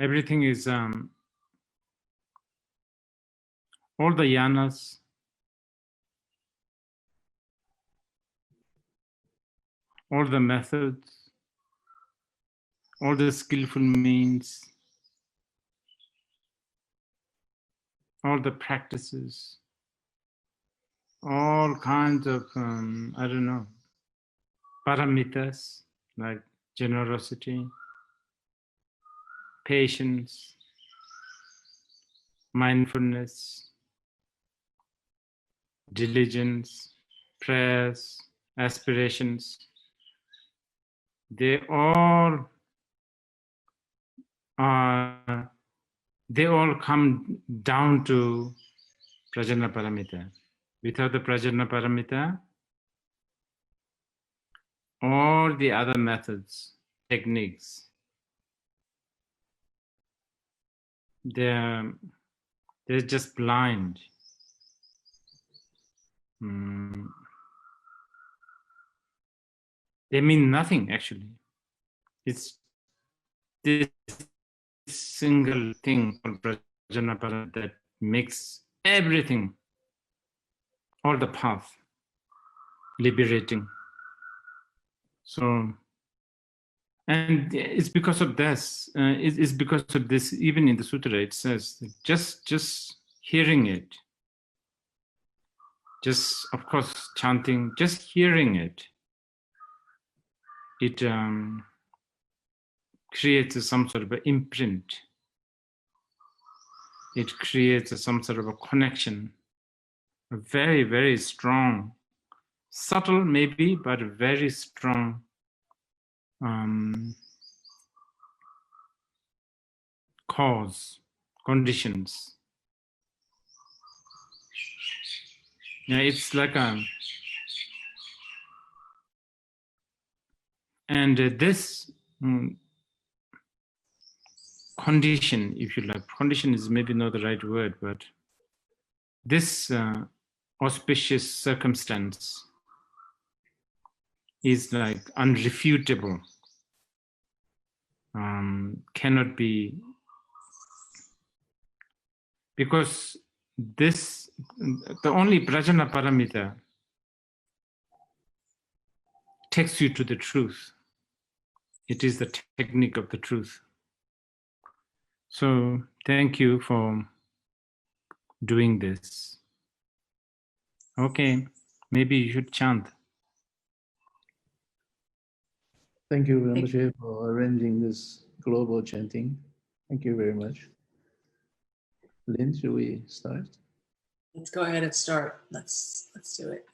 everything is all the yanas, all the methods, all the skillful means, all the practices, all kinds of, I don't know, paramitas like generosity, patience, mindfulness, diligence, prayers, aspirations, they all come down to prajna paramita. Without the prajna paramita, all the other methods, techniques, they're just blind. They mean nothing actually. It's this single thing called prajna paramita that makes everything, all the path, liberating. So, and it's because of this. It's because of this. Even in the sutra, it says just hearing it, just of course chanting, just hearing it, it creates some sort of an imprint. It creates some sort of a connection, a very, very strong, subtle maybe, but very strong cause, conditions. Yeah, it's like and this condition, if you like, condition is maybe not the right word, but this auspicious circumstance is like unrefutable, cannot be, because this, the only prajna paramita takes you to the truth. It is the technique of the truth. So thank you for doing this. Okay, maybe you should chant. Thank you, Rinpoche, for arranging this global chanting. Thank you very much. Lynn, should we start? Let's go ahead and start. Let's do it.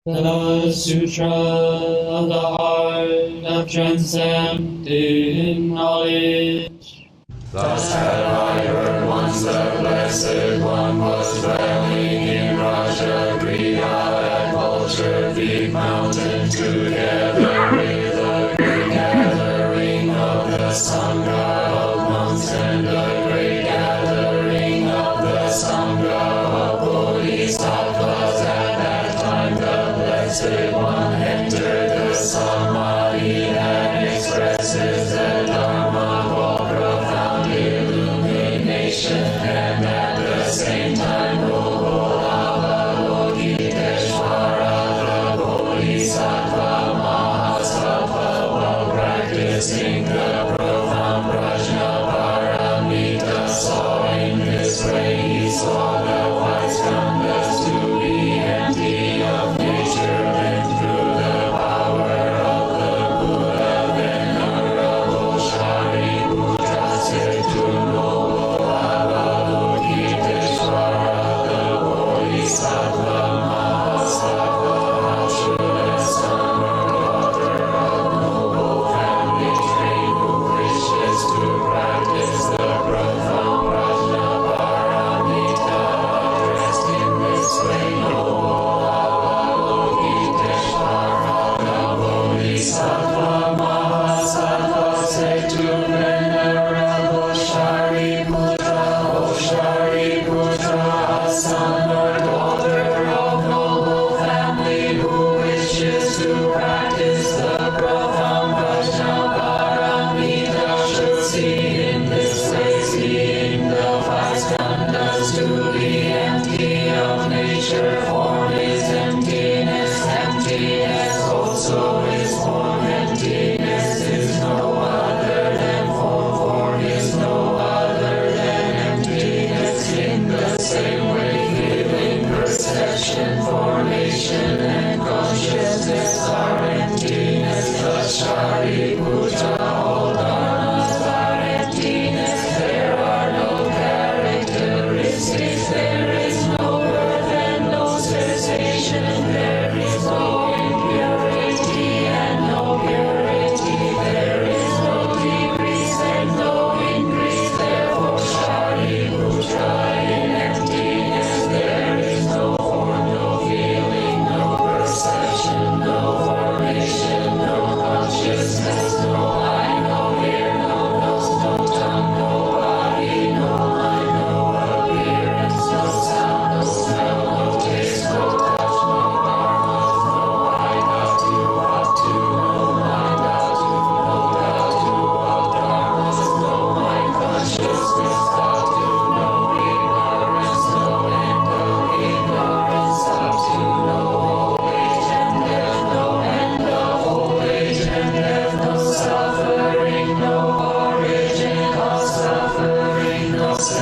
The Sutra of the Heart of Transcendent Knowledge. Thus have I heard once the Blessed One was dwelling in Rajagriha at Vulture Peak Mountain, together with a great gathering of the Sangha of monks and a great gathering of the Sangha of Bodhisattvas. At that time the Blessed One entered the Samadhi and expresses the Dharma of all profound illumination, and at the same time Avalokiteshvara, the Bodhisattva Mahasattva, while practicing the profound prajna paramita, saw in this way. He saw the five skandhas to be empty of nature, and through the power of the Buddha, Venerable Shariputra said to Noble Avalokiteshvara, the Bodhisattva Mahasattva, how should a son or daughter of noble family train who wishes to practice the profound prajna paramita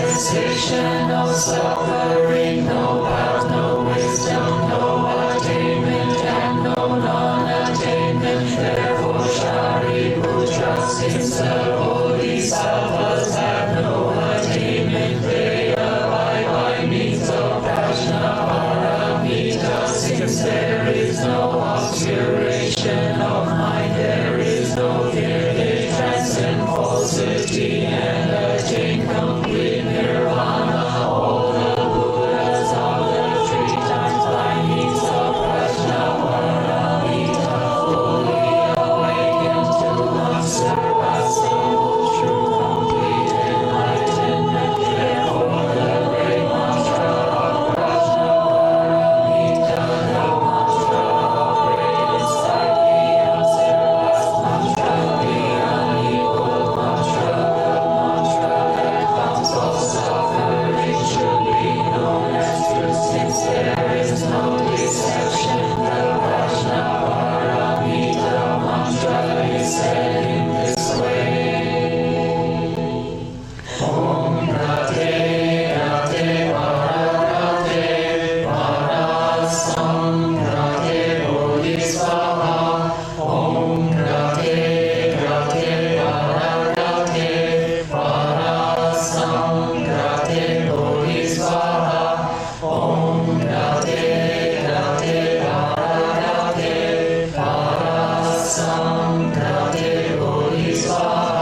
cessation, no suffering, no path, no wisdom, no attainment, and no non-attainment. Therefore, Shariputra, since the Bodhisattvas have no attainment, they abide by means of Prajnaparamita. Since there is no obscuration of mind, there is no fear, they transcend falsity and attain complete nirvana. All the Buddhas of the three times by means of Prajnaparamita fully awakened to unsurpassable true complete enlightenment. Therefore the great mantra of Prajnaparamita, the mantra of great insight, the unsurpassed mantra, the unequaled mantra, the mantra that comes all suffering should be known as truth. Since there is no deception, the Prajnaparamita mantra is said in this way. Om Rate Rate Vararate Varasam Rate Bodhisvaha. Om Rate Rate Vararate Varasam Rate Bodhisvaha. Om Rate Rate Vararate Varasam Rate Bodhisvaha.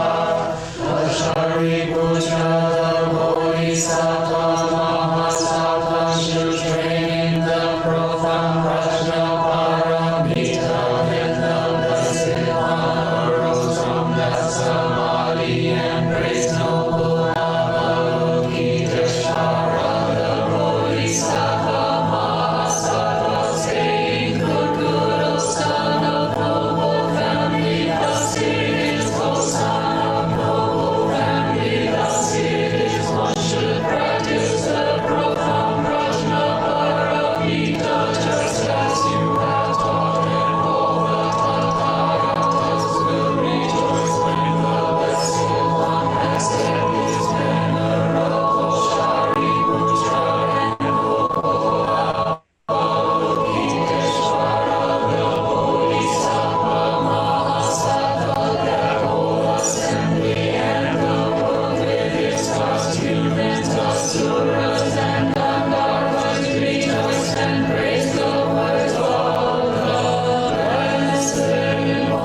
Shariputra, the Bodhisattva Mahasattva, should train in the profound Prajnaparamita. Then the Blessed One arose from that samadhi and praised noble Avalokiteshvara, the Bodhisattva Mahasattva, saying, Good, good, O son of noble family, thus it is, O son of noble family, thus it is, one should practice the profound Prajnaparamita, just as you have taught, and all the Tathagatas will rejoice when the Blessed One has said his venerable Shariputra and noble Avalokiteshvara, the Bodhisattva Mahasattva, that whole assembly and the world with its costumes, asuras and Gandharvas rejoiced and praised the words of the Blessed One.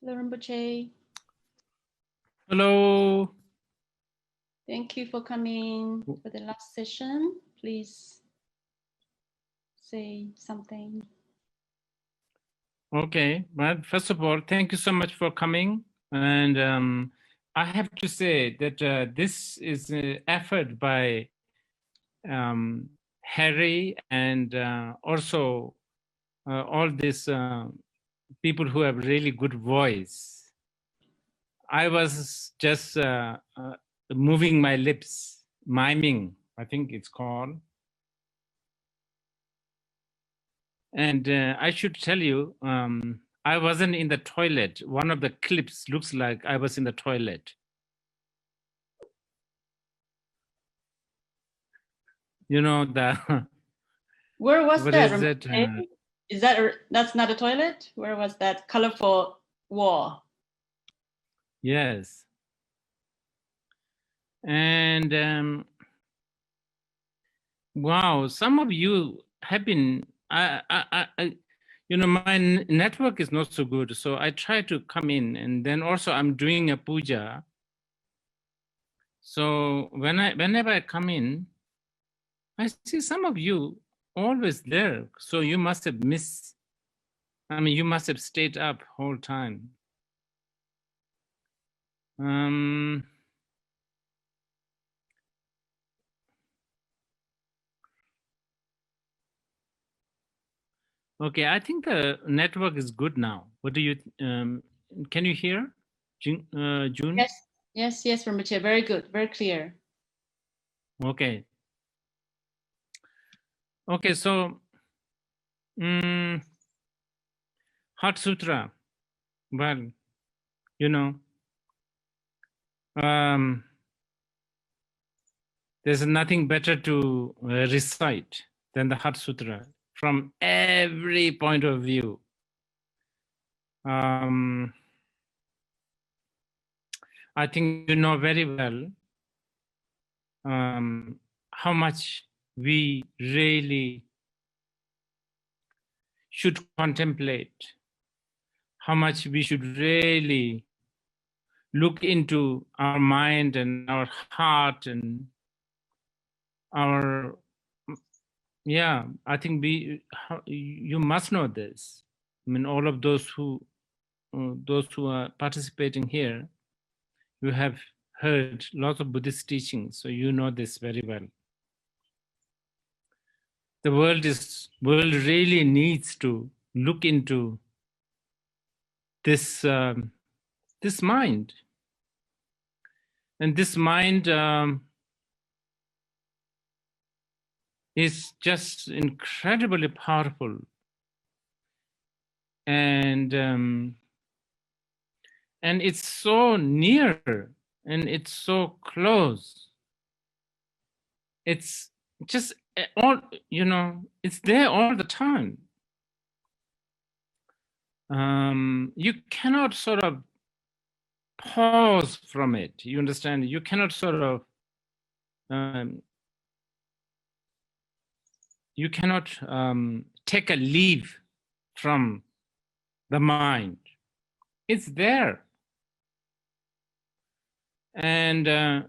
Hello, Rinpoche. Hello. Thank you for coming for the last session. Please say something. Okay, well, first of all, thank you so much for coming. And I have to say that this is an effort by Harry and also all these people who have really good voice. I was just moving my lips, miming, I think it's called. And I should tell you, I wasn't in the toilet. One of the clips looks like I was in the toilet. You know, the Where was what that? is it? Rinpoche? Is that's not a toilet? Where was that colorful wall? Yes. And wow, some of you have been, you know, my network is not so good, so I try to come in, and then also I'm doing a puja. So whenever I come in, I see some of you always there. So you must have missed, I mean, you must have stayed up whole time. Okay, I think the network is good now. What do you, can you hear, June? Yes, Rinpoche, very good, very clear. Okay. Okay, so Heart Sutra. Well, there's nothing better to recite than the Heart Sutra from every point of view. I think you know very well how much we really should contemplate, how much we should really look into our mind and our heart and our, I think you must know this. I mean, all of those who are participating here, you have heard lots of Buddhist teachings, so you know this very well. The world really needs to look into this this mind, and this mind is just incredibly powerful, and it's so near and it's so close. It's just all, it's there all the time. You cannot sort of pause from it. You understand? You cannot sort of, you cannot take a leave from the mind. It's there. And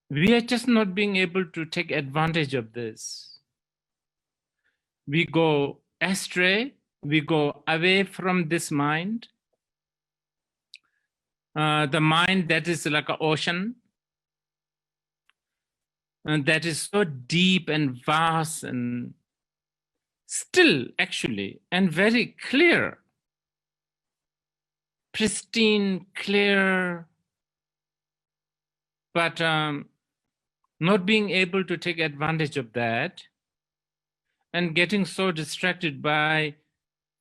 we are just not being able to take advantage of this. We go astray, we go away from this mind. The mind that is like an ocean, and that is so deep and vast and still, actually, and very clear, pristine, clear, but not being able to take advantage of that and getting so distracted by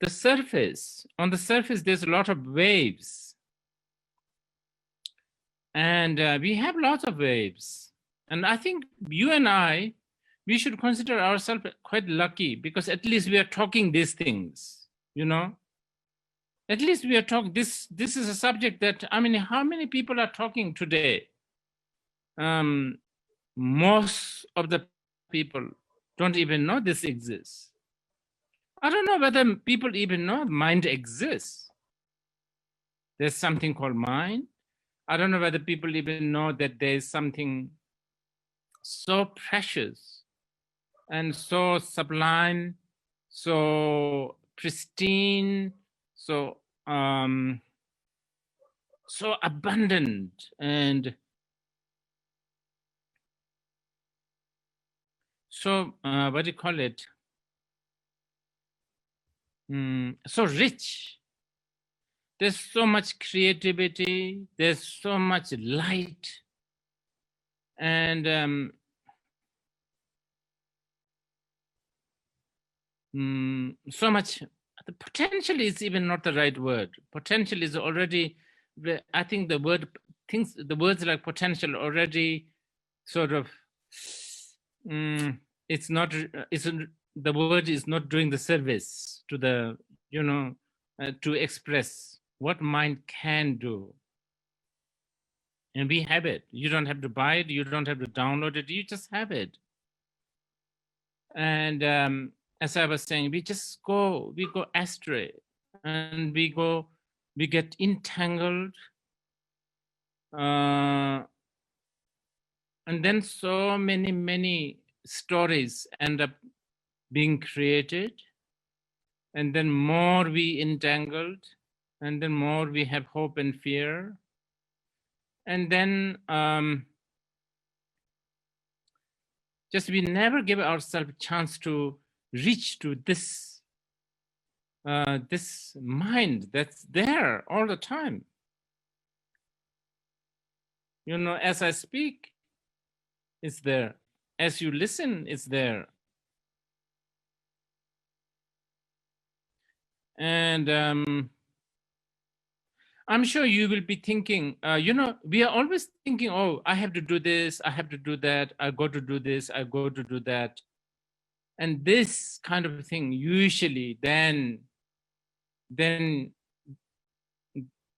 the surface. On the surface, there's a lot of waves. And we have lots of waves. And I think you and I, we should consider ourselves quite lucky, because at least we are talking these things, At least we are talking, this is a subject that, I mean, how many people are talking today? Most of the people don't even know this exists. I don't know whether people even know mind exists. There's something called mind. I don't know whether people even know that there's something so precious and so sublime, so pristine, so so abundant, and so what do you call it? So rich. There's so much creativity. There's so much light, and so much. The potential is even not the right word. Potential is already. I think the words like potential already sort of. It's not. The word is not doing the service to the to express what mind can do. And we have it. You don't have to buy it. You don't have to download it. You just have it. And as I was saying, we go astray, and we get entangled. And then so many stories end up being created. And then more we entangled, and then more we have hope and fear. And then just we never give ourselves a chance to reach to this this mind that's there all the time. As I speak, it's there. As you listen, it's there. And I'm sure you will be thinking, we are always thinking, oh, I have to do this, I have to do that, I go to do this, I go to do that. And this kind of thing, usually then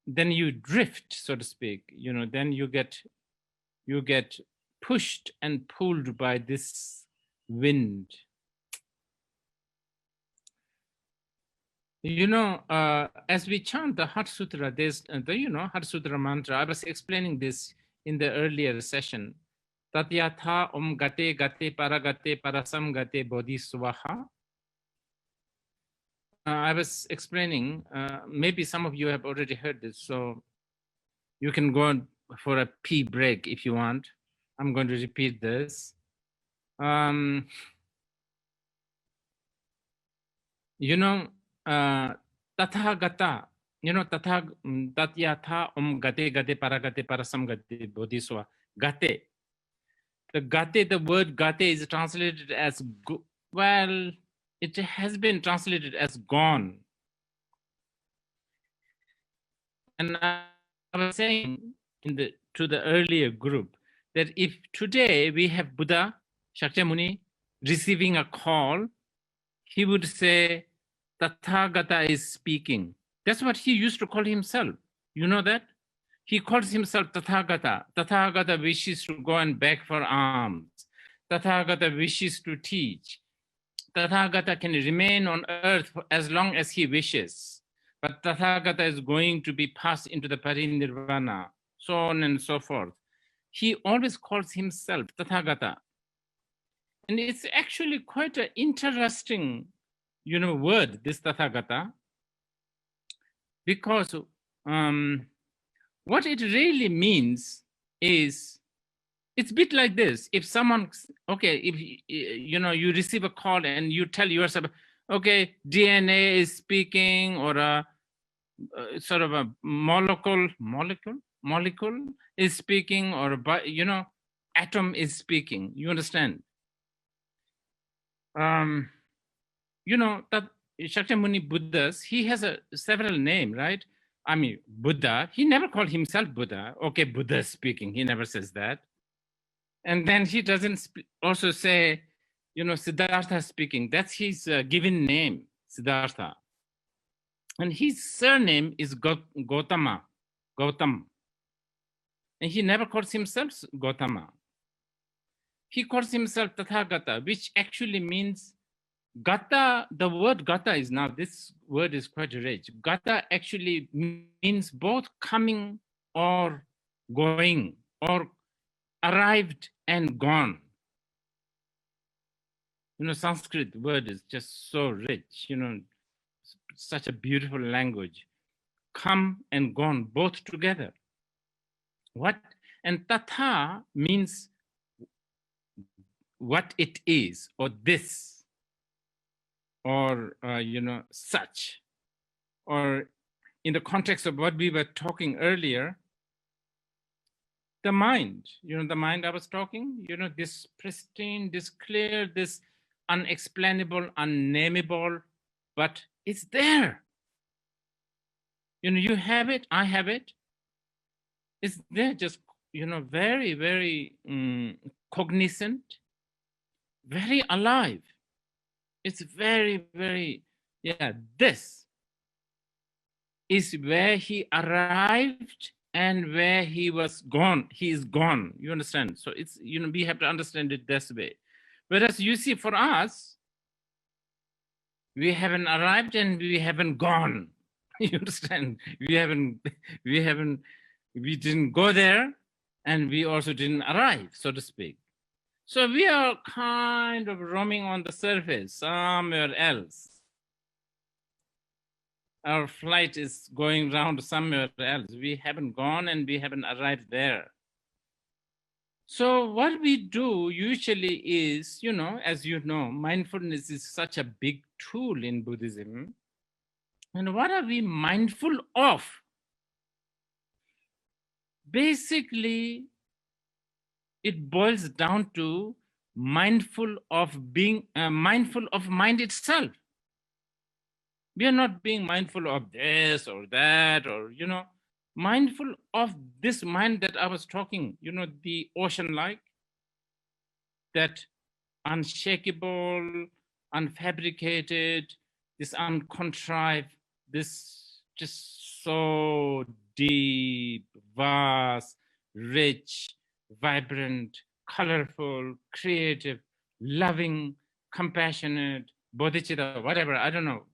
you drift, so to speak, then you get pushed and pulled by this wind. As we chant the Heart Sutra, there's the Heart Sutra mantra. I was explaining this in the earlier session. Tatyatha om gate gate paragate parasam gate bodhi swaha. I was explaining, maybe some of you have already heard this, so you can go for a pee break if you want. I'm going to repeat this. Tathagata, tatyatha om gate gate paragate parasam gate bodhiswa. Gate. The gate, the word gate is translated as, well, it has been translated as gone. And I was saying to the earlier group that if today we have Buddha Shakyamuni receiving a call, he would say, Tathagata is speaking. That's what he used to call himself. You know that? He calls himself Tathagata. Tathagata wishes to go and beg for alms. Tathagata wishes to teach. Tathagata can remain on earth for as long as he wishes. But Tathagata is going to be passed into the parinirvana, so on and so forth. He always calls himself Tathagata. And it's actually quite an interesting word, this Tathagata, because what it really means is, it's a bit like this. If someone, okay, if you receive a call and you tell yourself, okay, DNA is speaking, or a sort of a molecule is speaking, or atom is speaking. You understand? That Shakyamuni Buddhas, he has several names, right? I mean, Buddha, he never called himself Buddha. Okay, Buddha speaking, he never says that. And then he doesn't also say, Siddhartha speaking. That's his given name, Siddhartha. And his surname is Gautam. And he never calls himself Gautama. He calls himself Tathagata, which actually means Gata. The word Gata is now, this word is quite rich. Gata actually means both coming or going, or arrived and gone. Sanskrit word is just so rich, such a beautiful language. Come and gone, both together. What? And Tatha means what it is, or this, or, such. Or in the context of what we were talking earlier, the mind, the mind I was talking, this pristine, this clear, this unexplainable, unnameable, but it's there. You have it, I have it. It's there, just, very, very cognizant, very alive. It's very, very, this is where he arrived and where he was gone. He is gone, you understand? So it's, we have to understand it this way. Whereas you see, for us, we haven't arrived and we haven't gone. You understand? We didn't go there, and we also didn't arrive, so to speak. So we are kind of roaming on the surface somewhere else. Our flight is going round somewhere else. We haven't gone and we haven't arrived there. So what we do usually is, as you know, mindfulness is such a big tool in Buddhism. And what are we mindful of? Basically, it boils down to mindful of being mindful of mind itself. We are not being mindful of this or that, or, mindful of this mind that I was talking, the ocean-like, that unshakable, unfabricated, this uncontrived, this just so deep, vast, rich, vibrant, colorful, creative, loving, compassionate, bodhicitta, whatever, I don't know,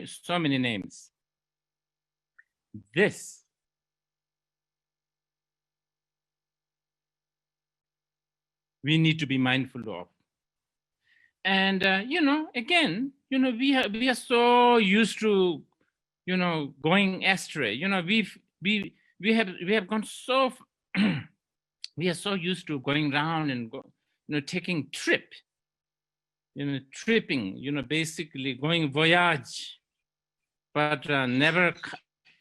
so many names. This we need to be mindful of. And, again, we are so used to, going astray. We have gone so, we are so used to going round and taking trip, tripping, basically going voyage, but never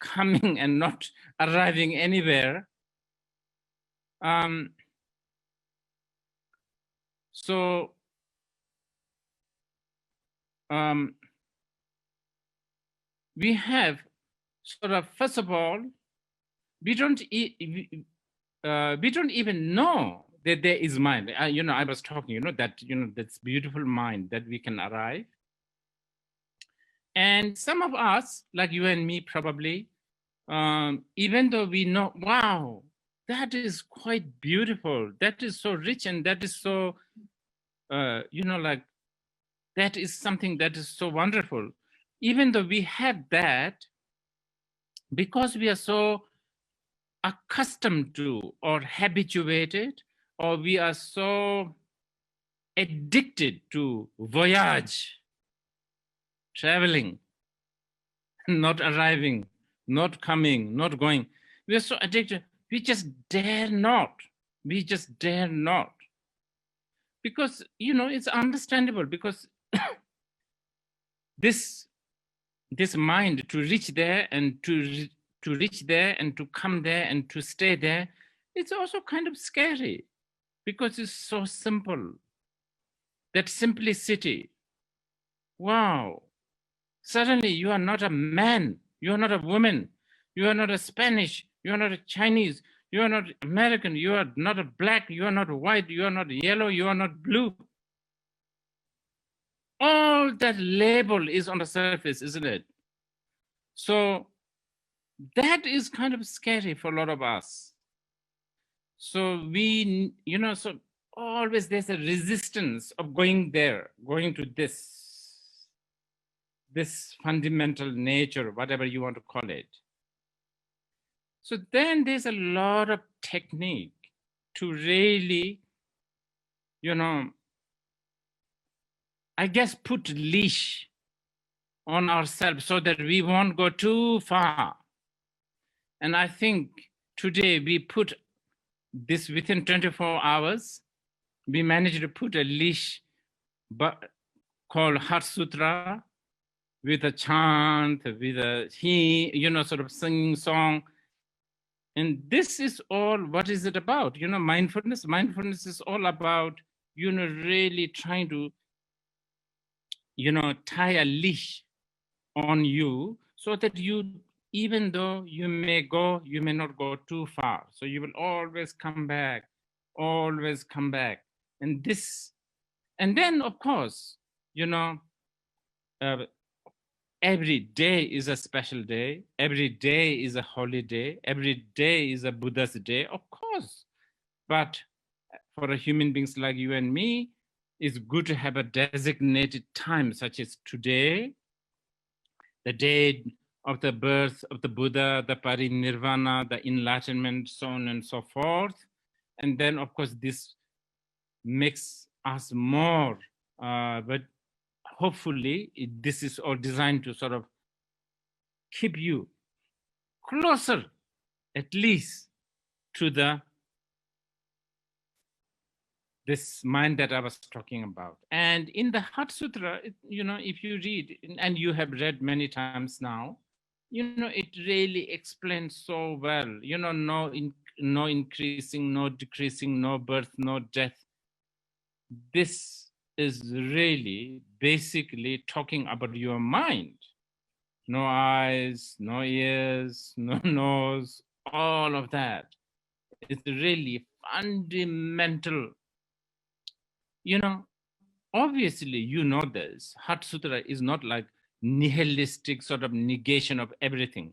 coming and not arriving anywhere. So we have sort of, first of all, we don't even know that there is mind. I was talking, that, that's beautiful mind that we can arrive. And some of us, like you and me, probably, even though we know, wow, that is quite beautiful, that is so rich, and that is so, like, that is something that is so wonderful. Even though we have that, because we are so accustomed to or habituated, or we are so addicted to voyage, traveling, not arriving, not coming, not going. We are so addicted, we just dare not. We just dare not. Because, it's understandable, because this mind, to reach there and to reach there and to come there and to stay there, it's also kind of scary, because it's so simple. That simplicity. Wow. Suddenly you are not a man, you are not a woman, you are not a Spanish, you are not a Chinese, you are not American, you are not a black, you are not white, you are not yellow, you are not blue. All that label is on the surface, isn't it? So that is kind of scary for a lot of us. So we, so always there's a resistance of going there, going to this fundamental nature, whatever you want to call it. So then there's a lot of technique to really, I guess, put leash on ourselves so that we won't go too far. And I think today we put this within 24 hours, we managed to put a leash called Heart Sutra, with a chant, with a sort of singing song. And this is all, what is it about? Mindfulness. Mindfulness is all about, really trying to, tie a leash on you so that you, even though you may go, you may not go too far. So you will always come back, always come back. And this, and then of course, every day is a special day. Every day is a holy day. Every day is a Buddha's day, of course. But for a human beings like you and me, it's good to have a designated time, such as today, the day of the birth of the Buddha, the parinirvana, the enlightenment, so on and so forth. And then, of course, this makes us more, but hopefully this is all designed to sort of keep you closer, at least, to this mind that I was talking about. And in the Heart Sutra, if you read, and you have read many times now, it really explains so well, no increasing, no decreasing, no birth, no death. This is really basically talking about your mind. no eyes, no ears, no nose, all of that. It's really fundamental. You know, obviously, you know this. Heart Sutra is not like nihilistic sort of negation of everything.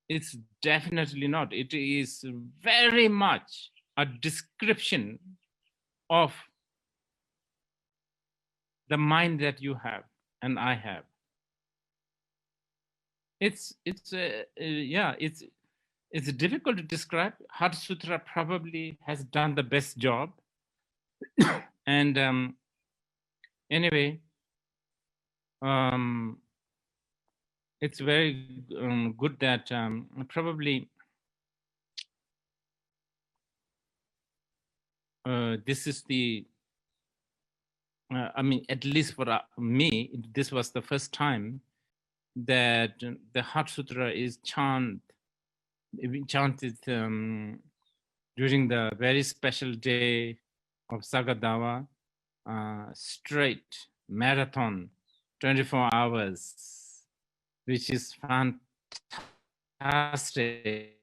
It's definitely not. It is very much a description of the mind that you have and I have. It's difficult to describe. Heart Sutra probably has done the best job. And anyway, it's very good that probably this is the, I mean, at least for me, this was the first time that the Heart Sutra is chanted during the very special day of Saga Dawa, straight marathon, 24 hours, which is fantastic.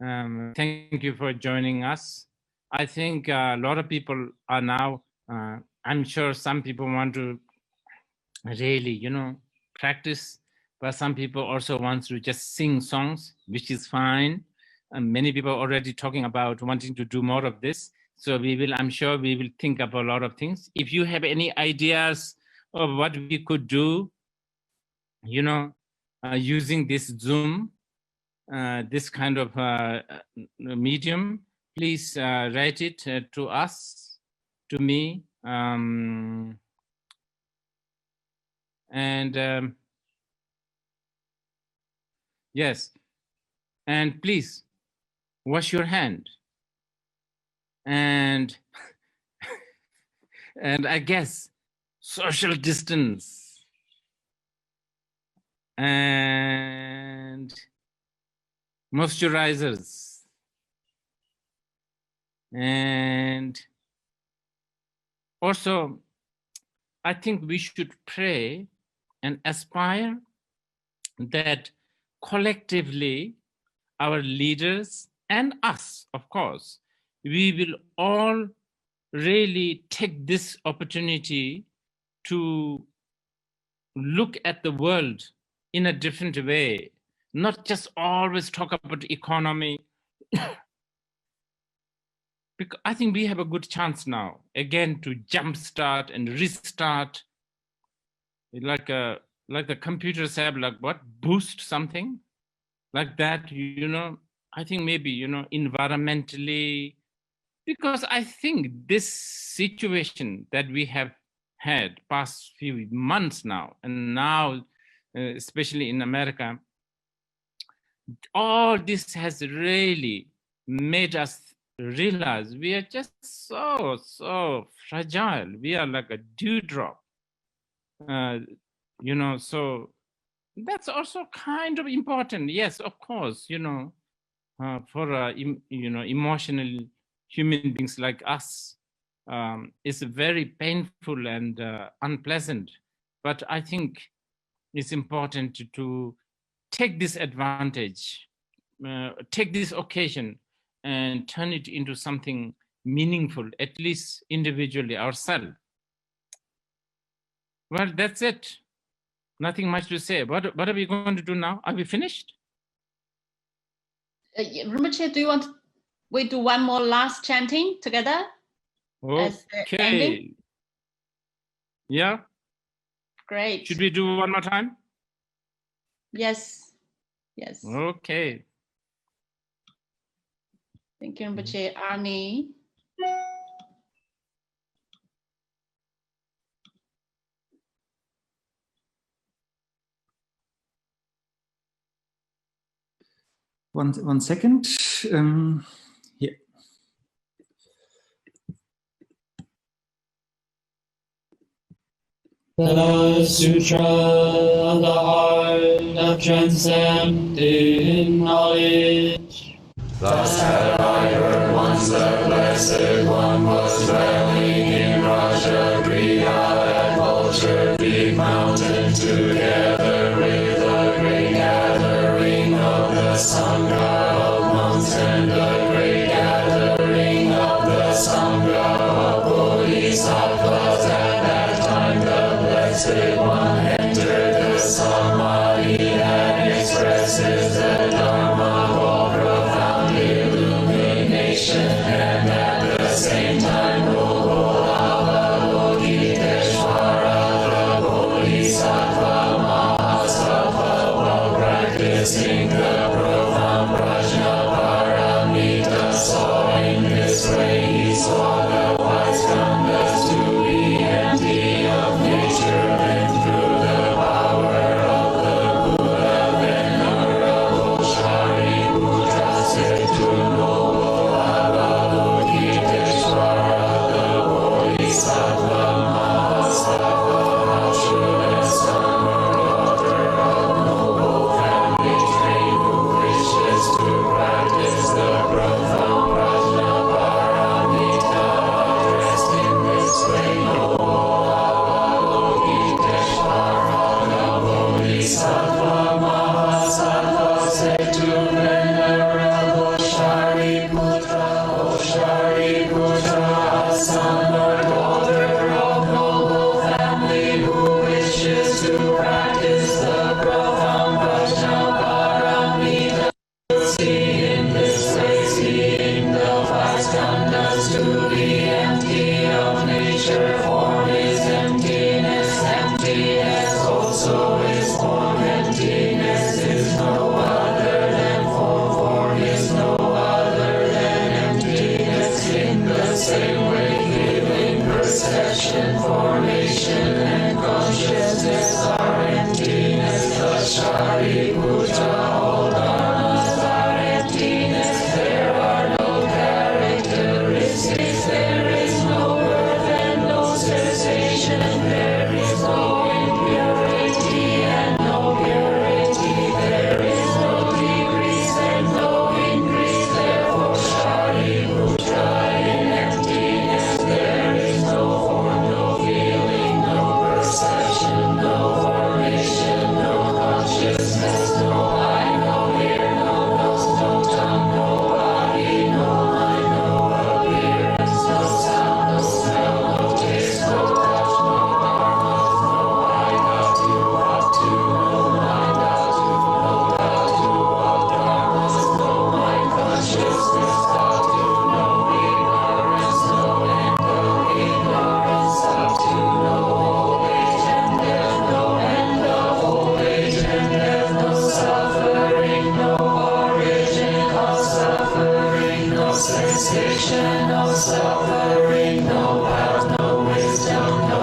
Thank you for joining us. I think a lot of people are now, I'm sure some people want to really, practice, but some people also want to just sing songs, which is fine. And many people are already talking about wanting to do more of this. So I'm sure we will think of a lot of things. If you have any ideas of what we could do, using this Zoom, this kind of medium, please write it to us, to me. Yes, and please wash your hand. And I guess social distance and moisturizers, and also I think we should pray and aspire that collectively our leaders and us, of course, we will all really take this opportunity to look at the world in a different way, not just always talk about economy. Because I think we have a good chance now, again, to jumpstart and restart, like the computers have, like what, boost something like that, I think maybe, environmentally, because I think this situation that we have had past few months now, and now, especially in America, all this has really made us realize we are just so fragile. We are like a dewdrop, so that's also kind of important. Yes, of course, for emotional human beings like us, it's very painful and unpleasant. But I think it's important to take this advantage, take this occasion and turn it into something meaningful, at least individually, ourselves. Well, that's it. Nothing much to say. What are we going to do now? Are we finished? Rinpoche, do you want we do one more last chanting together? Okay. Yeah. Great. Should we do one more time? Yes. Yes. Okay. Thank you, Rinpoche. Arnie. One second. Here. The Sutra of the Heart of Transcending Knowledge. Thus had I heard once the Blessed One was dwelling in Raja Griha at Vulture Peak Mountain together sing the profound Prajnaparamita. So in this way he saw the five skandhas to be empty of nature, and through the power of the Buddha, Venerable Shariputra said to noble Avalokiteshvara, the Bodhisattva Mahasatva, how should a son or daughter of noble family train who wishes to practice the profound Prajnaparamita addressed in this way? Noble Avalokiteshvara, the Bodhisattva Mahasattva said to Venerable Shariputra, O Shariputra, a son or daughter of noble family who wishes to practice the profound Prajnaparamita, see in this way, seeing the five skandhas to be empty of nature. Form is emptiness, emptiness also is form. Emptiness is no other than form, form is no other than emptiness. In the same way, feeling, perception, formation, and consciousness are emptiness. Thus Shariputra, all dharmas are emptiness. There are no characteristics, there is no birth and no cessation. There is no impurity and no purity. There is no decrease and no increase. Therefore Shariputra, in emptiness there is no form, no feeling, no perception, no formation, no consciousness, no eye, no ear, no nose, no tongue, no body, no mind, no appearance, no sound, no smell, no taste, no touch, no dharmas, no eye, not to walk to, no mind, not to, no doubt to walk dharmas, no mind consciousness, not to, no ignorance, no end of ignorance, up to no old age and death, no end of old age and death, no suffering, no origin of suffering, no sensation, no suffering, no path, no wisdom, no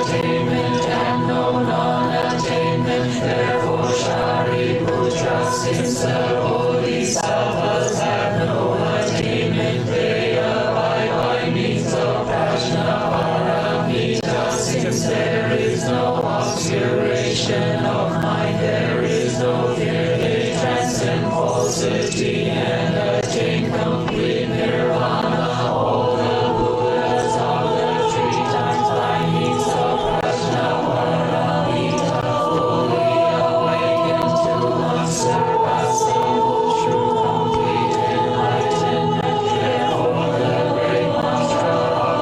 attainment, and no non-attainment. Therefore Shariputra, since the Bodhisattvas have no attainment, they abide by means of Prajnaparamita. Since there is no obscuration of mind, there is no fear, they transcend falsity and attain complete nirvana. All the Buddhas of the 3 times by means of Prajnaparamita fully awakened to unsurpassable true complete enlightenment. Therefore the great mantra of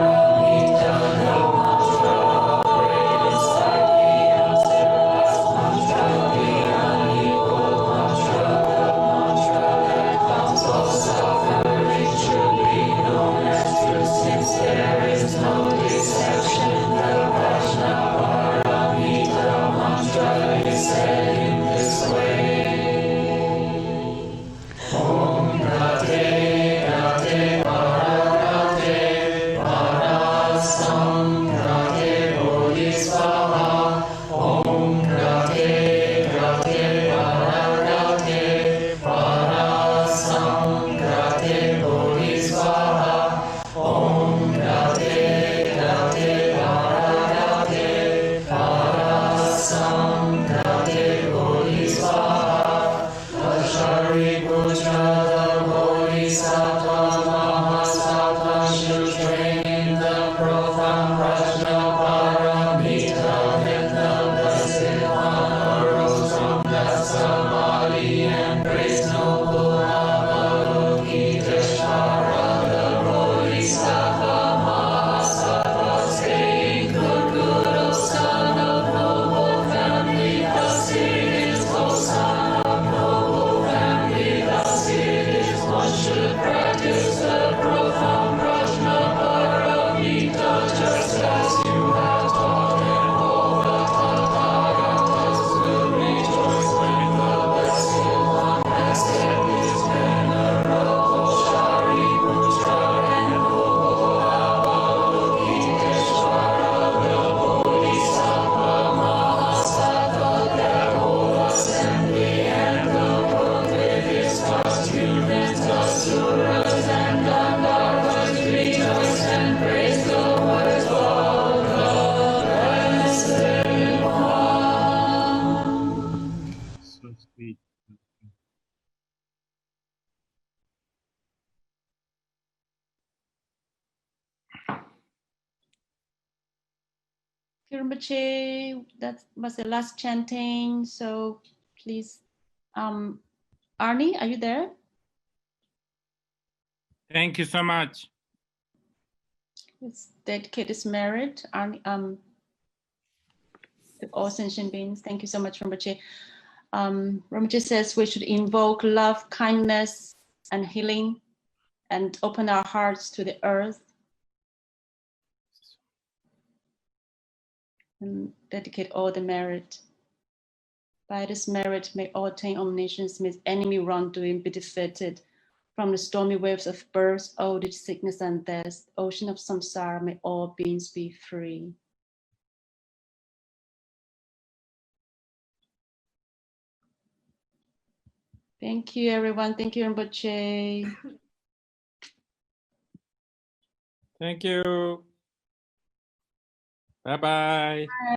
Prajnaparamita, the mantra of great insight, the unsurpassed mantra, the unequaled mantra, the mantra that comes all suffering should be known as truth. Since there is no deception, the Prajnaparamita mantra is said in this way. Om Gate Gate Paragate Parasam Gate Bodhisvaha. Om Gate Gate Paragate Parasam Gate Bodhisvaha. Om Gate Gate Paragate Parasam Gate Rinpoche, that was the last chanting. So please, Arnie, are you there? Thank you so much. Let's dedicate this merit. Arnie, to all sentient beings. Thank you so much, Rinpoche. Rinpoche says we should invoke love, kindness, and healing, and open our hearts to the earth, and dedicate all the merit. By this merit, may all 10 omniscience, may enemy wrongdoing be defeated. From the stormy waves of birth, old age, sickness, and death, ocean of samsara, may all beings be free. Thank you, everyone. Thank you, Rinpoche. Thank you. Bye-bye. Bye.